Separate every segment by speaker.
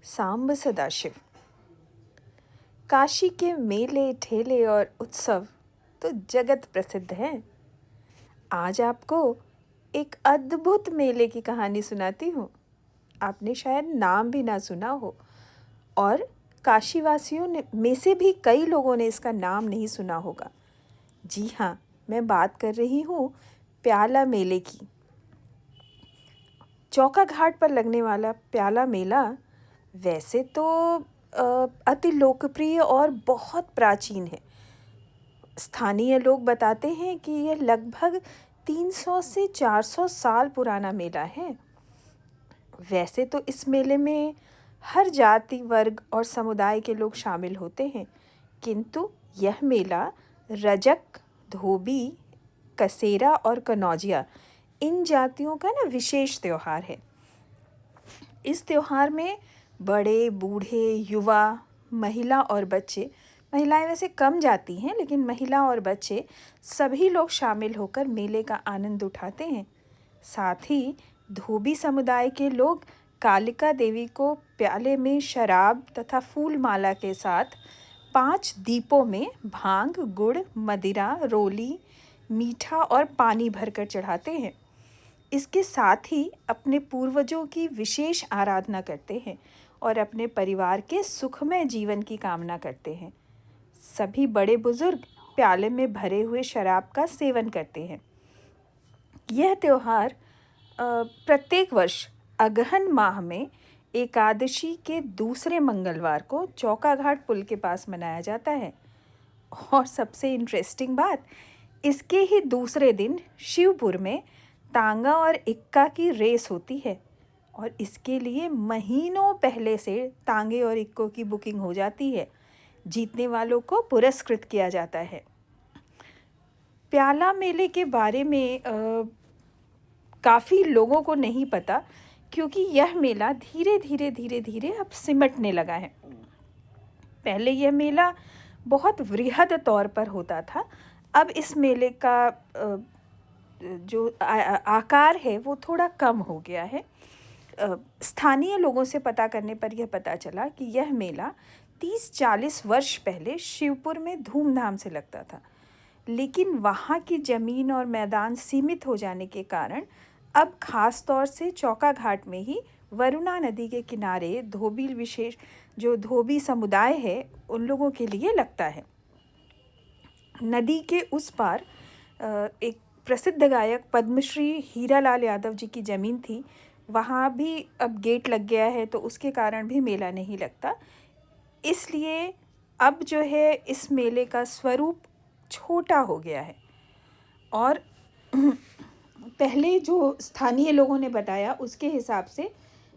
Speaker 1: सांब सदाशिव। काशी के मेले ठेले और उत्सव तो जगत प्रसिद्ध हैं। आज आपको एक अद्भुत मेले की कहानी सुनाती हूँ। आपने शायद नाम भी ना सुना हो और काशीवासियों ने में से भी कई लोगों ने इसका नाम नहीं सुना होगा। जी हाँ, मैं बात कर रही हूँ प्याला मेले की। चौका घाट पर लगने वाला प्याला मेला वैसे तो अति लोकप्रिय और बहुत प्राचीन है। स्थानीय लोग बताते हैं कि यह लगभग 300 से 400 साल पुराना मेला है। वैसे तो इस मेले में हर जाति, वर्ग और समुदाय के लोग शामिल होते हैं, किंतु यह मेला रजक, धोबी, कसेरा और कनौजिया इन जातियों का ना विशेष त्योहार है। इस त्योहार में बड़े, बूढ़े, युवा, महिला और बच्चे, महिलाएं वैसे कम जाती हैं लेकिन महिला और बच्चे सभी लोग शामिल होकर मेले का आनंद उठाते हैं। साथ ही धोबी समुदाय के लोग कालिका देवी को प्याले में शराब तथा फूल माला के साथ 5 दीपों में भांग, गुड़, मदिरा, रोली, मीठा और पानी भरकर चढ़ाते हैं। इसके साथ ही अपने पूर्वजों की विशेष आराधना करते हैं और अपने परिवार के सुखमय जीवन की कामना करते हैं। सभी बड़े बुजुर्ग प्याले में भरे हुए शराब का सेवन करते हैं। यह त्योहार प्रत्येक वर्ष अगहन माह में एकादशी के दूसरे मंगलवार को चौका घाट पुल के पास मनाया जाता है। और सबसे इंटरेस्टिंग बात, इसके ही दूसरे दिन शिवपुर में तांगा और इक्का की रेस होती है और इसके लिए महीनों पहले से तांगे और इक्कों की बुकिंग हो जाती है। जीतने वालों को पुरस्कृत किया जाता है। प्याला मेले के बारे में काफ़ी लोगों को नहीं पता, क्योंकि यह मेला धीरे धीरे अब सिमटने लगा है। पहले यह मेला बहुत वृहद तौर पर होता था। अब इस मेले का जो आकार है वो थोड़ा कम हो गया है। स्थानीय लोगों से पता करने पर यह पता चला कि यह मेला 30-40 वर्ष पहले शिवपुर में धूमधाम से लगता था, लेकिन वहाँ की ज़मीन और मैदान सीमित हो जाने के कारण अब खास तौर से चौका घाट में ही वरुणा नदी के किनारे जो धोबी समुदाय है उन लोगों के लिए लगता है। नदी के उस पार एक प्रसिद्ध गायक पद्मश्री हीरालाल यादव जी की ज़मीन थी। वहाँ भी अब गेट लग गया है, तो उसके कारण भी मेला नहीं लगता। इसलिए अब जो है इस मेले का स्वरूप छोटा हो गया है। और पहले जो स्थानीय लोगों ने बताया उसके हिसाब से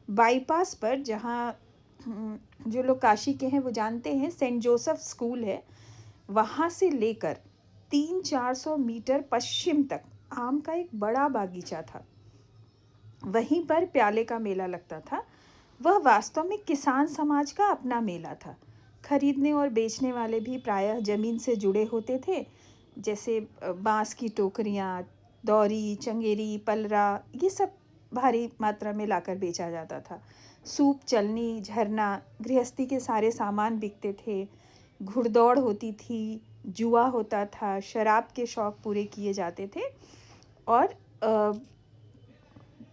Speaker 1: बाईपास पर, जहाँ जो लोग काशी के हैं वो जानते हैं, सेंट जोसेफ स्कूल है, वहाँ से लेकर 300-400 मीटर पश्चिम तक आम का एक बड़ा बागीचा था। वहीं पर प्याले का मेला लगता था। वह वास्तव में किसान समाज का अपना मेला था। खरीदने और बेचने वाले भी प्रायः जमीन से जुड़े होते थे, जैसे बांस की टोकरियाँ, दौरी, चंगेरी, पलरा, ये सब भारी मात्रा में लाकर बेचा जाता था। सूप, चलनी, झरना, गृहस्थी के सारे सामान बिकते थे। घुड़दौड़ होती थी, जुआ होता था, शराब के शौक पूरे किए जाते थे। और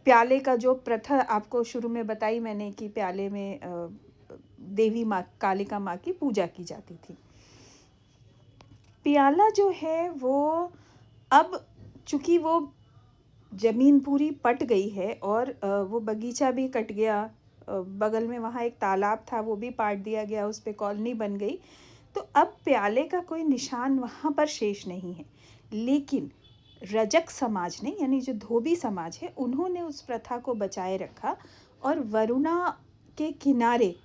Speaker 1: प्याले का जो प्रथा आपको शुरू में बताई मैंने कि प्याले में देवी माँ, कालिका माँ की पूजा की जाती थी। प्याला जो है वो अब चूँकि वो ज़मीन पूरी पट गई है और वो बगीचा भी कट गया, बगल में वहाँ एक तालाब था वो भी पाट दिया गया, उस पे कॉलोनी बन गई, तो अब प्याले का कोई निशान वहाँ पर शेष नहीं है। लेकिन रजक समाज ने, यानी जो धोबी समाज है, उन्होंने उस प्रथा को बचाए रखा और वरुणा के किनारे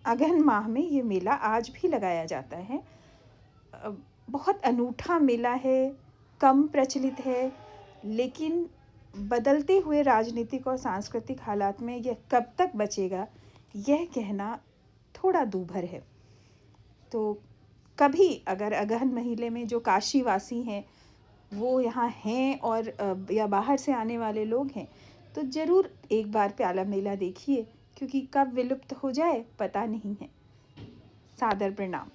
Speaker 1: अगहन माह में ये मेला आज भी लगाया जाता है। बहुत अनूठा मेला है, कम प्रचलित है, लेकिन बदलते हुए राजनीतिक और सांस्कृतिक हालात में यह कब तक बचेगा, यह कहना थोड़ा दूभर है। तो कभी अगर अगहन महीने में जो काशीवासी हैं वो यहाँ हैं और या बाहर से आने वाले लोग हैं, तो ज़रूर एक बार प्याला मेला देखिए। क्योंकि कब विलुप्त हो जाए पता नहीं है। सादर प्रणाम।